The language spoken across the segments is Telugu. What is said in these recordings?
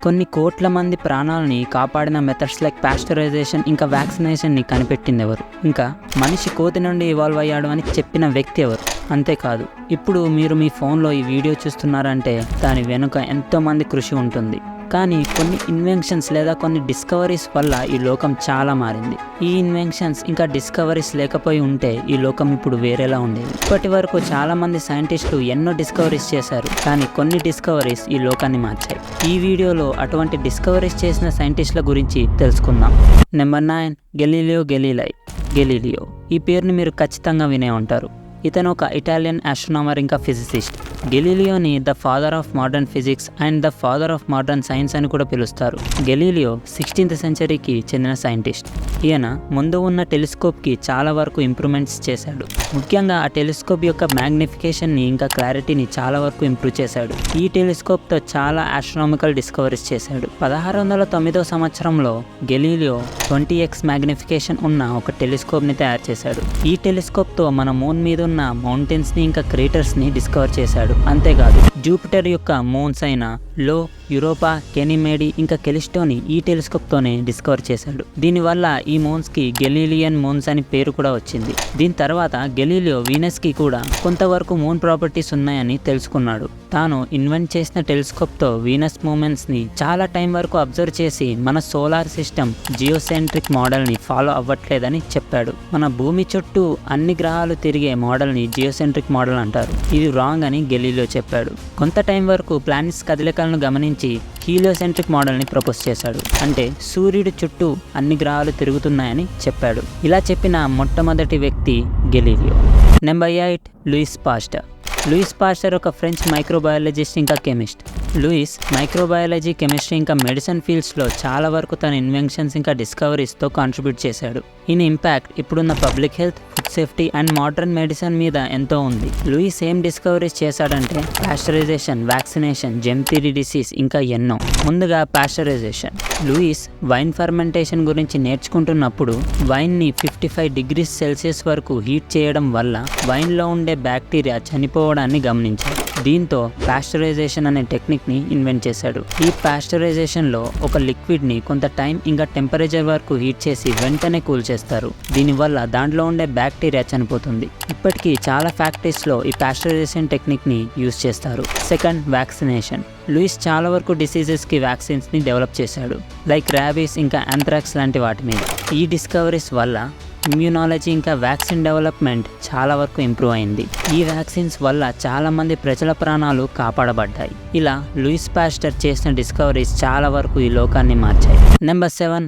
కొన్ని కోట్ల మంది ప్రాణాలని కాపాడిన మెథడ్స్ లైక్ పాస్టరైజేషన్ ఇంకా వ్యాక్సినేషన్ని కనిపెట్టింది ఎవరు? ఇంకా మనిషి కోతి నుండి ఇవాల్వ్ అయ్యాడు అని చెప్పిన వ్యక్తి ఎవరు? అంతేకాదు, ఇప్పుడు మీరు మీ ఫోన్లో ఈ వీడియో చూస్తున్నారంటే దాని వెనుక ఎంతోమంది కృషి ఉంటుంది. కానీ కొన్ని ఇన్వెన్షన్స్ లేదా కొన్ని డిస్కవరీస్ వల్ల ఈ లోకం చాలా మారింది. ఈ ఇన్వెన్షన్స్ ఇంకా డిస్కవరీస్ లేకపోయి ఉంటే ఈ లోకం ఇప్పుడు వేరేలా ఉండేది. ఇప్పటి వరకు చాలా మంది సైంటిస్టులు ఎన్నో డిస్కవరీస్ చేశారు, కానీ కొన్ని డిస్కవరీస్ ఈ లోకాన్ని మార్చాయి. ఈ వీడియోలో అటువంటి డిస్కవరీస్ చేసిన సైంటిస్టుల గురించి తెలుసుకుందాం. Number 9, Galileo. ఈ పేరుని మీరు ఖచ్చితంగా వినే ఉంటారు. ఇతను ఒక ఇటాలియన్ ఆస్ట్రోనామర్ ఇంకా ఫిజిసిస్ట్. గెలీలియోని the father of modern physics and the father of modern science అని కూడా పిలుస్తారు. గెలీలియో 16th సెంచరీకి చెందిన సైంటిస్ట్. ఈయన ముందు ఉన్న టెలిస్కోప్కి చాలా వరకు ఇంప్రూవ్మెంట్స్ చేశాడు. ముఖ్యంగా ఆ టెలిస్కోప్ యొక్క మ్యాగ్నిఫికేషన్ని ఇంకా క్లారిటీని చాలా వరకు ఇంప్రూవ్ చేశాడు. ఈ టెలిస్కోప్తో చాలా ఆస్ట్రోనామికల్ డిస్కవరీస్ చేశాడు. 1609వ సంవత్సరంలో గెలీలియో 20x మ్యాగ్నిఫికేషన్ ఉన్న ఒక టెలిస్కోప్ని తయారు చేశాడు. ఈ టెలిస్కోప్తో మన మూన్ మీద ఉన్న మౌంటైన్స్ని ఇంకా క్రేటర్స్ని డిస్కవర్ చేశాడు. అంతేకాదు, జూపిటర్ యొక్క మూన్స్ అయిన లో, యూరోపా, కెనిమేడి ఇంకా కెలిస్టోని ఈ టెలిస్కోప్తోనే డిస్కవర్ చేశాడు. దీనివల్ల ఈ మూన్స్కి గెలీలియన్ మూన్స్ అని పేరు కూడా వచ్చింది. దీని తర్వాత గెలీలియో వీనస్కి కూడా కొంతవరకు మూన్ ప్రాపర్టీస్ ఉన్నాయని తెలుసుకున్నాడు. తాను ఇన్వెంట్ చేసిన టెలిస్కోప్తో వీనస్ మూమెంట్స్ని చాలా టైం వరకు అబ్జర్వ్ చేసి మన సోలార్ సిస్టమ్ జియోసెంట్రిక్ మోడల్ని ఫాలో అవ్వట్లేదని చెప్పాడు. మన భూమి చుట్టూ అన్ని గ్రహాలు తిరిగే మోడల్ని జియోసెంట్రిక్ మోడల్ అంటారు. ఇది రాంగ్ అని గెలీలియో చెప్పాడు. కొంత టైం వరకు ప్లానెట్స్ కదలికలను గమనించి హీలియోసెంట్రిక్ మోడల్ని ప్రపోజ్ చేశాడు. అంటే సూర్యుడి చుట్టూ అన్ని గ్రహాలు తిరుగుతున్నాయని చెప్పాడు. ఇలా చెప్పిన మొట్టమొదటి వ్యక్తి గెలీలియో. నెంబర్ 8, లూయిస్ పాస్టర్ ఒక ఫ్రెంచ్ మైక్రోబయాలజిస్ట్ ఇంకా కెమిస్ట్. లూయిస్ మైక్రోబయాలజీ, కెమిస్ట్రీ ఇంకా మెడిసిన్ ఫీల్డ్స్లో చాలా వరకు తన ఇన్వెన్షన్స్ ఇంకా డిస్కవరీస్తో కాంట్రిబ్యూట్ చేశాడు. ఈయన ఇంపాక్ట్ ఇప్పుడున్న public health, food safety and modern medicine మీద ఎంతో ఉంది. లూయిస్ ఏం డిస్కవరీస్ చేశాడంటే pasteurisation, vaccination, gem theory disease ఇంకా ఎన్నో. ముందుగా పాస్టరైజేషన్. లూయిస్ వైన్ ఫర్మెంటేషన్ గురించి నేర్చుకుంటున్నప్పుడు వైన్ని 55 degrees Celsius వరకు హీట్ చేయడం వల్ల వైన్లో ఉండే బ్యాక్టీరియా చనిపోవడాన్ని గమనించాడు. దీంతో పాస్టరైజేషన్ అనే టెక్నిక్ని ఇన్వెంట్ చేశాడు. ఈ పాస్టరైజేషన్లో ఒక లిక్విడ్ని కొంత టైం ఇంకా టెంపరేచర్ వరకు హీట్ చేసి వెంటనే కూల్ చేస్తారు. దీనివల్ల దాంట్లో ఉండే బ్యాక్టీరియా చనిపోతుంది. ఇప్పటికీ చాలా ఫ్యాక్టరీస్లో ఈ పాస్టరైజేషన్ టెక్నిక్ని యూజ్ చేస్తారు. Second, vaccination. లూయిస్ చాలా వరకు డిసీజెస్కి వ్యాక్సిన్స్ని డెవలప్ చేశాడు, లైక్ ర్యాబీస్ ఇంకా యాంథ్రాక్స్ లాంటి వాటి మీద. ఈ డిస్కవరీస్ వల్ల ఇమ్యూనాలజీ ఇంకా వ్యాక్సిన్ డెవలప్మెంట్ చాలా వరకు ఇంప్రూవ్ అయింది. ఈ వ్యాక్సిన్స్ వల్ల చాలా మంది ప్రజల ప్రాణాలు కాపాడబడ్డాయి. ఇలా లూయిస్ పాస్టర్ చేసిన డిస్కవరీస్ చాలా వరకు ఈ లోకాన్ని మార్చాయి. నెంబర్ 7,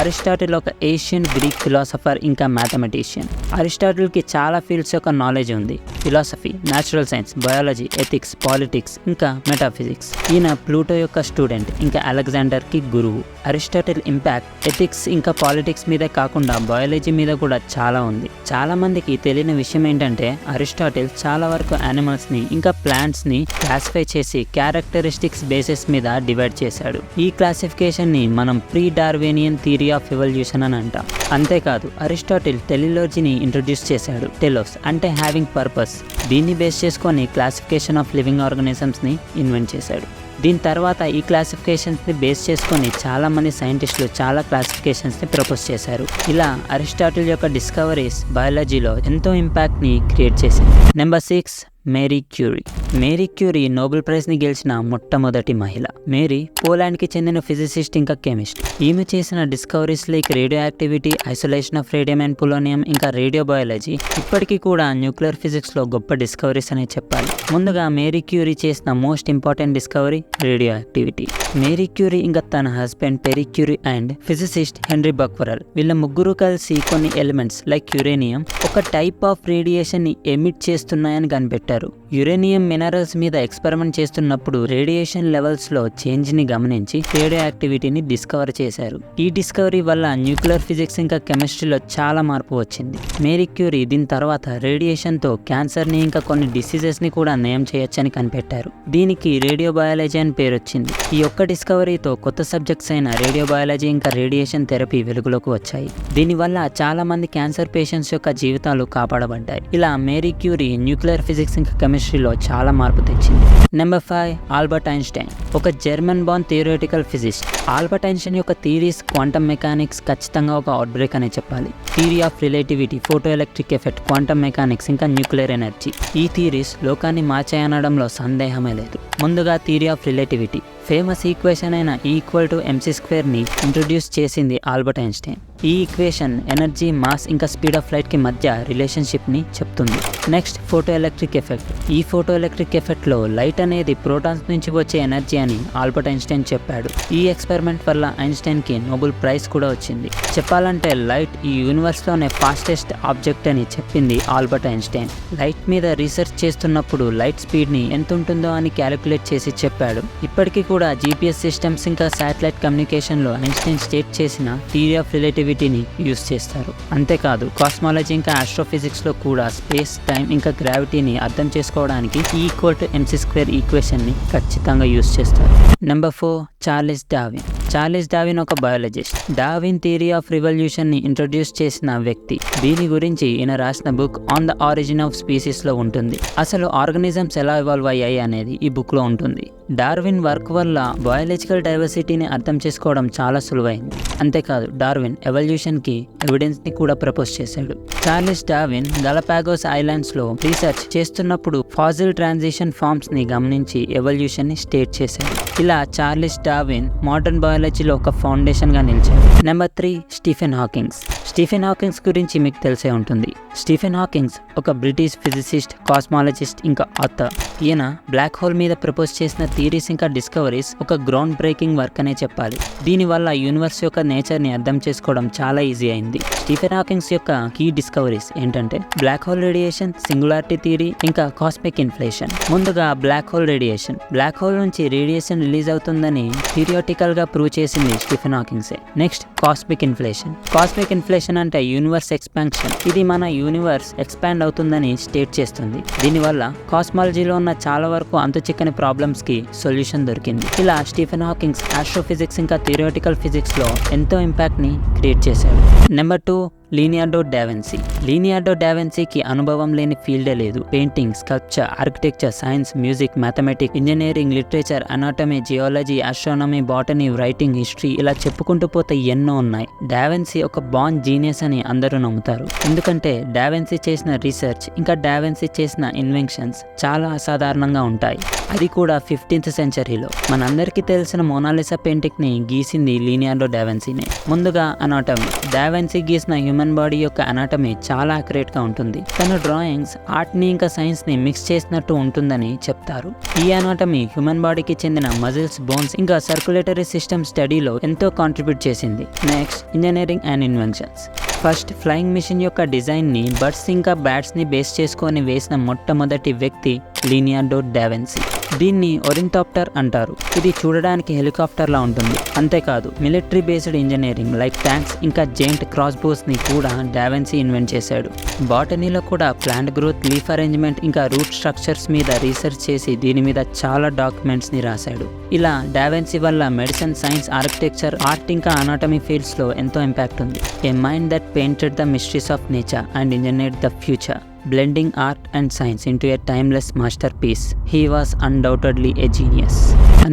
అరిస్టాటిల్ ఒక ఏషియన్ గ్రీక్ ఫిలాసఫర్ ఇంకా మ్యాథమెటిషియన్. అరిస్టాటిల్కి చాలా ఫీల్డ్స్ యొక్క నాలెడ్జ్ ఉంది. Philosophy, natural science, biology, ethics, politics ఇంకా మెటాఫిజిక్స్. ఈయన ప్లూటో యొక్క స్టూడెంట్ ఇంకా అలెగ్జాండర్కి గురువు. అరిస్టాటిల్ ఇంపాక్ట్ ఎథిక్స్ ఇంకా పాలిటిక్స్ మీదే కాకుండా బయాలజీ మీద కూడా చాలా ఉంది. చాలా మందికి తెలియని విషయం ఏంటంటే అరిస్టాటిల్ చాలా వరకు యానిమల్స్ని ఇంకా ప్లాంట్స్ని క్లాసిఫై చేసి క్యారెక్టరిస్టిక్స్ బేసిస్ మీద డివైడ్ చేశాడు. ఈ క్లాసిఫికేషన్ని మనం pre Darwinian theory of evolution అని అంటాం. అంతేకాదు, అరిస్టాటిల్ టెలిలోజీని ఇంట్రొడ్యూస్ చేశాడు. టెలోస్ అంటే హ్యావింగ్ పర్పస్. దీన్ని బేస్ చేసుకొని క్లాసిఫికేషన్ ఆఫ్ లివింగ్ ఆర్గానిజమ్స్ని ఇన్వెంట్ చేశాడు. దీని తర్వాత ఈ క్లాసిఫికేషన్స్ని బేస్ చేసుకొని చాలామంది సైంటిస్టులు చాలా క్లాసిఫికేషన్స్ని ప్రపోజ్ చేశారు. ఇలా అరిస్టాటిల్ యొక్క డిస్కవరీస్ బయాలజీలో ఎంతో ఇంపాక్ట్ని క్రియేట్ చేసింది. నెంబర్ 6, మేరీ క్యూరీ నోబెల్ ప్రైజ్ని గెలిచిన మొట్టమొదటి మహిళ. మేరీ పోలాండ్కి చెందిన ఫిజిసిస్ట్ ఇంకా కెమిస్ట్. ఈమె చేసిన discoveries like radioactivity, isolation of radium and polonium ఇంకా రేడియో బయాలజీ ఇప్పటికీ కూడా న్యూక్లియర్ ఫిజిక్స్లో గొప్ప డిస్కవరీస్ అనే చెప్పాలి. ముందుగా మేరీ క్యూరీ చేసిన most important discovery radioactivity. Marie Curie ఇంకా తన husband Pierre Curie and physicist Henri Becquerel వీళ్ళ ముగ్గురు కలిసి కొన్ని ఎలిమెంట్స్ లైక్ యురేనియం ఒక టైప్ ఆఫ్ రేడియేషన్ ని ఎమిట్ చేస్తున్నాయని కనిపెట్టారు. యురేనియం మినరల్స్ మీద ఎక్స్పెరిమెంట్ చేస్తున్నప్పుడు రేడియేషన్ లెవెల్స్ లో చేంజ్ ని గమనించి రేడియో యాక్టివిటీని డిస్కవర్ చేశారు. ఈ డిస్కవరీ వల్ల న్యూక్లియర్ ఫిజిక్స్ ఇంకా కెమిస్ట్రీలో చాలా మార్పు వచ్చింది. మేరీ క్యూరీ దీని తర్వాత రేడియేషన్ తో క్యాన్సర్ ని ఇంకా కొన్ని డిసీజెస్ ని కూడా నయం చేయొచ్చని కనిపెట్టారు. దీనికి రేడియో బయాలజీ అని పేరు వచ్చింది. ఈ ఒక్క డిస్కవరీతో కొత్త సబ్జెక్ట్స్ అయిన రేడియో బయాలజీ ఇంకా రేడియేషన్ థెరపీ వెలుగులోకి వచ్చాయి. దీనివల్ల చాలా మంది క్యాన్సర్ పేషెంట్స్ యొక్క జీవితాలు కాపాడబడ్డాయి. ఇలా మేరీ క్యూరీ న్యూక్లియర్ ఫిజిక్స్ ఇంకా కెమిస్ట్రీలో చాలా మార్పు తెచ్చింది. నెంబర్ 5 ఆల్బర్ట్ ఐన్స్టైన్, ఒక German born theoretical physicist. Albert Einstein యొక్క థియరీస్ క్వాంటమ్ మెకానిక్స్ ఖచ్చితంగా ఒక అవుట్ బ్రేక్ అనే చెప్పాలి. Theory of relativity, photo electric effect, quantum mechanics ఇంకా న్యూక్లియర్ ఎనర్జీ, ఈ థియరీస్ లోకాన్ని మార్చాయనడంలో సందేహమే లేదు. ముందుగా theory of relativity, famous equation అయిన E=mc² ని ఇంట్రొడ్యూస్ చేసింది ఆల్బర్ట్ ఐన్స్టైన్. ఈ ఈక్వేషన్ ఎనర్జీ, మాస్ ఇంకా స్పీడ్ ఆఫ్ లైట్ కి మధ్య రిలేషన్షిప్ ని చెప్తుంది. Next photo electric effect. ఈ ఫోటో ఎలక్ట్రిక్ ఎఫెక్ట్ లో లైట్ అనేది ప్రోటాన్స్ నుంచి వచ్చే ఎనర్జీ అని ఆల్బర్ట్ ఐన్స్టైన్ చెప్పాడు. ఈ ఎక్స్పెరిమెంట్ వల్ల ఐన్స్టైన్ కి నోబెల్ ప్రైజ్ కూడా వచ్చింది. చెప్పాలంటే లైట్ ఈ యూనివర్స్ లోనే ఫాస్టెస్ట్ ఆబ్జెక్ట్ అని చెప్పింది ఆల్బర్ట్ ఐన్స్టైన్. లైట్ మీద రీసెర్చ్ చేస్తున్నప్పుడు లైట్ స్పీడ్ ని ఎంత ఉంటుందో అని క్యాలిక్యులేట్ చేసి చెప్పాడు. ఇప్పటికీ కూడా GPS సిస్టమ్స్ ఇంకా శాటిలైట్ కమ్యూనికేషన్ లో ఐన్స్టైన్ స్టేట్ చేసిన థియరీ ఆఫ్ రిలేటివిటీని యూజ్ చేస్తారు. అంతేకాదు కాస్మాలజీ ఇంకా ఆస్ట్రోఫిజిక్స్ లో కూడా స్పేస్, టైం ఇంకా గ్రావిటీని అర్థం చేసుకోవడానికి E=mc² ఈక్వేషన్ ని ఖచ్చితంగా యూజ్ చేస్తారు. Number 4 Charles Darwin. Charles Darwin ఒక biologist. Darwin theory of revolution ని ఇంట్రొడ్యూస్ చేసిన వ్యక్తి. దీని గురించి ఈయన రాసిన book On the Origin of Species లో ఉంటుంది. అసలు ఆర్గనిజమ్స్ ఎలా ఇవాల్వ్ అయ్యాయి అనేది ఈ బుక్ లో ఉంటుంది. డార్విన్ వర్క్ వల్ల బయాలజికల్ డైవర్సిటీని అర్థం చేసుకోవడం చాలా సులువైంది. అంతేకాదు డార్విన్ ఎవల్యూషన్ కి ఎవిడెన్స్ ని కూడా ప్రపోజ్ చేశాడు. చార్లెస్ డార్విన్ గలపాగోస్ ఐలాండ్స్ లో రీసెర్చ్ చేస్తున్నప్పుడు ఫాజిల్ ట్రాన్సిషన్ ఫార్మ్స్ ని గమనించి ఎవల్యూషన్ ని స్టేట్ చేశాడు. ఇలా చార్లెస్ డార్విన్ మోడర్న్ బయాలజీలో ఒక ఫౌండేషన్ గా నిలిచాడు. Number 3 Stephen Hawking's. Stephen Hawking's గురించి మీకు తెలిసే ఉంటుంది. స్టీఫెన్ హాకింగ్స్ ఒక బ్రిటిష్ ఫిజిసిస్ట్, కాస్మాలజిస్ట్ ఇంకా ఆథర్. ఈయన బ్లాక్ హోల్ మీద ప్రపోజ్ చేసిన థియరీస్ ఇంకా డిస్కవరీస్ ఒక గ్రౌండ్ బ్రేకింగ్ వర్క్ అనే చెప్పాలి. దీనివల్ల యూనివర్స్ యొక్క నేచర్ ని అర్థం చేసుకోవడం చాలా ఈజీ అయింది. స్టీఫెన్ హాకింగ్స్ యొక్క కీ డిస్కవరీస్ ఏంటంటే black hole radiation, singularity theory ఇంకా కాస్మిక్ ఇన్ఫ్లేషన్. ముందుగా black hole radiation. Black hole నుంచి రేడియేషన్ రిలీజ్ అవుతుందని థియరిటికల్ గా ప్రూవ్ చేసింది స్టీఫెన్ హాకింగ్సే. Next cosmic inflation. Cosmic inflation అంటే యూనివర్స్ ఎక్స్పాన్షన్. ఇది మన యూనివర్స్ ఎక్స్పాండ్ అవుతుందని స్టేట్ చేస్తుంది. దీనివల్ల కాస్మాలజీలో ఉన్న చాలా వరకు అంతుచిక్కని ప్రాబ్లమ్స్ కి సొల్యూషన్ దొరికింది. ఇలా స్టీఫెన్ హాకింగ్స్ ఆస్ట్రోఫిజిక్స్ ఇంకా థియరిటికల్ ఫిజిక్స్ లో ఎంతో ఇంపాక్ట్ ని క్రియేట్ చేశాడు. Number 2 Leonardo DaVinci. లియనార్డో డావిన్సీకి అనుభవం లేని ఫీల్డే లేదు. Painting, sculpture, architecture, science, music, mathematics, engineering, literature, anatomy, geology, astronomy, botany, writing, history ఇలా చెప్పుకుంటూ పోతే ఎన్నో ఉన్నాయి. డావిన్సీ ఒక బార్న్ జీనియస్ అని అందరూ నమ్ముతారు. ఎందుకంటే డావిన్సీ చేసిన రీసెర్చ్ ఇంకా డావిన్సీ చేసిన ఇన్వెన్షన్స్ చాలా అసాధారణంగా ఉంటాయి. అది కూడా 15th సెంచరీలో. మనందరికీ తెలిసిన మోనాలిసా పెయింటింగ్ ని గీసింది లియనార్డో డావిన్సీనే. ముందుగా అనాటమీ. డావిన్సీ గీసిన హ్యూమన్ బాడీ యొక్క అనాటమీ చాలా అక్యురేట్ గా ఉంటుంది. తన డ్రాయింగ్స్ ఆర్ట్ ని ఇంకా సైన్స్ ని మిక్స్ చేసినట్టు ఉంటుందని చెప్తారు. ఈ అనాటమీ హ్యూమన్ బాడీకి చెందిన మజిల్స్, బోన్స్ ఇంకా సర్క్యులేటరీ సిస్టమ్ స్టడీలో ఎంతో కాంట్రిబ్యూట్ చేసింది. Next engineering and inventions. First flying machine యొక్క డిజైన్ ని బర్డ్స్ ఇంకా బ్యాట్స్ ని బేస్ చేసుకొని వేసిన మొట్టమొదటి వ్యక్తి లియనార్డో డావిన్సీ. దీన్ని ఒరింటాప్టర్ అంటారు. ఇది చూడడానికి హెలికాప్టర్ లా ఉంటుంది. అంతేకాదు military based engineering like tanks ఇంకా జెయింట్ క్రాస్ బోస్ ని కూడా డావిన్సీ ఇన్వెంట్ చేశాడు. బాటనీలో కూడా ప్లాంట్ గ్రోత్, లీఫ్ అరేంజ్మెంట్ ఇంకా రూట్ స్ట్రక్చర్స్ మీద రీసెర్చ్ చేసి దీని మీద చాలా డాక్యుమెంట్స్ ని రాశాడు. ఇలా డావిన్సీ వల్ల మెడిసిన్, సైన్స్, ఆర్కిటెక్చర్, ఆర్ట్ ఇంకా అనాటమీ ఫీల్డ్స్ లో ఎంతో ఇంపాక్ట్ ఉంది. A mind that painted the mysteries of nature and engineered the future, blending art and science into a timeless masterpiece. He was undoubtedly a genius.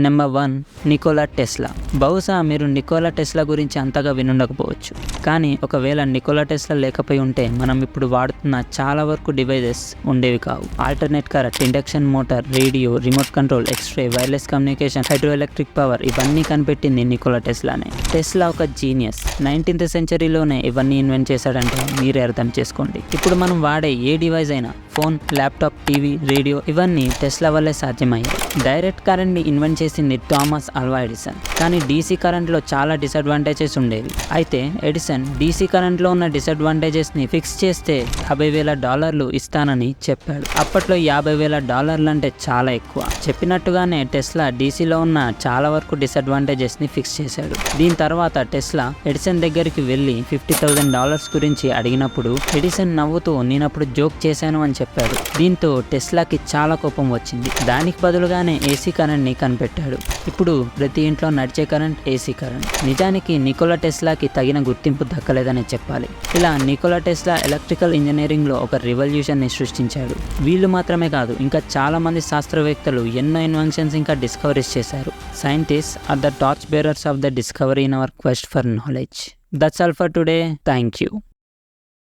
Number 1 Nicola Tesla. బహుశా మీరు నికోలా టెస్లా గురించి అంతగా వినుండకపోవచ్చు. కానీ ఒకవేళ నికోలా టెస్లా లేకపోయి ఉంటే మనం ఇప్పుడు వాడుతున్న చాలా వరకు డివైజెస్ ఉండేవి కావు. Alternate current, induction motor, radio, remote control, x-ray, wireless communication, hydro electric power ఇవన్నీ కనిపెట్టింది నికోలా టెస్లానే. టెస్లా ఒక జీనియస్. 19th సెంచరీలోనే ఇవన్నీ ఇన్వెంట్ చేశాడంటే మీరే అర్థం చేసుకోండి. ఇప్పుడు మనం వాడే ఏ డివైస్ అయినా, ఫోన్, ల్యాప్టాప్, టీవీ, రేడియో ఇవన్నీ టెస్లా వల్లే సాధ్యమయ్యాయి. డైరెక్ట్ కరెంట్ ని ఇన్వెంట్ చేసింది థామస్ ఆల్వా ఎడిసన్. కానీ డీసీ కరెంట్ లో చాలా డిసడ్వాంటేజెస్ ఉండేవి. అయితే ఎడిసన్ డీసీ కరెంట్ లో ఉన్న డిసడ్వాంటేజెస్ ని ఫిక్స్ చేస్తే $50,000 ఇస్తానని చెప్పాడు. అప్పట్లో $50,000 అంటే చాలా ఎక్కువ. చెప్పినట్టుగానే టెస్లా డీసీలో ఉన్న చాలా వరకు డిసడ్వాంటేజెస్ ని ఫిక్స్ చేశాడు. దీని తర్వాత టెస్లా ఎడిసన్ దగ్గరికి వెళ్లి $50,000 గురించి అడిగినప్పుడు ఎడిసన్ నవ్వుతూ నేనప్పుడు జోక్ చేశాను అని చెప్పాడు. దీంతో టెస్లాకి చాలా కోపం వచ్చింది. దానికి బదులుగానే ఏసీ కరెంట్ ని కనిపెట్టాడు. ఇప్పుడు ప్రతి ఇంట్లో నడిచే కరెంట్, ఏసీ కరెంట్. నిజానికి నికోలా టెస్లాకి తగిన గుర్తింపు దక్కలేదని చెప్పాలి. ఇలా నికోలా టెస్లా ఎలక్ట్రికల్ ఇంజనీరింగ్లో ఒక రివల్యూషన్ని సృష్టించాడు. వీళ్ళు మాత్రమే కాదు, ఇంకా చాలా మంది శాస్త్రవేత్తలు ఎన్నో ఇన్వెన్షన్స్ ఇంకా డిస్కవరీస్ చేశారు. Scientists are the torch bearers of the discovery in our quest for knowledge. That's all for today. Thank you.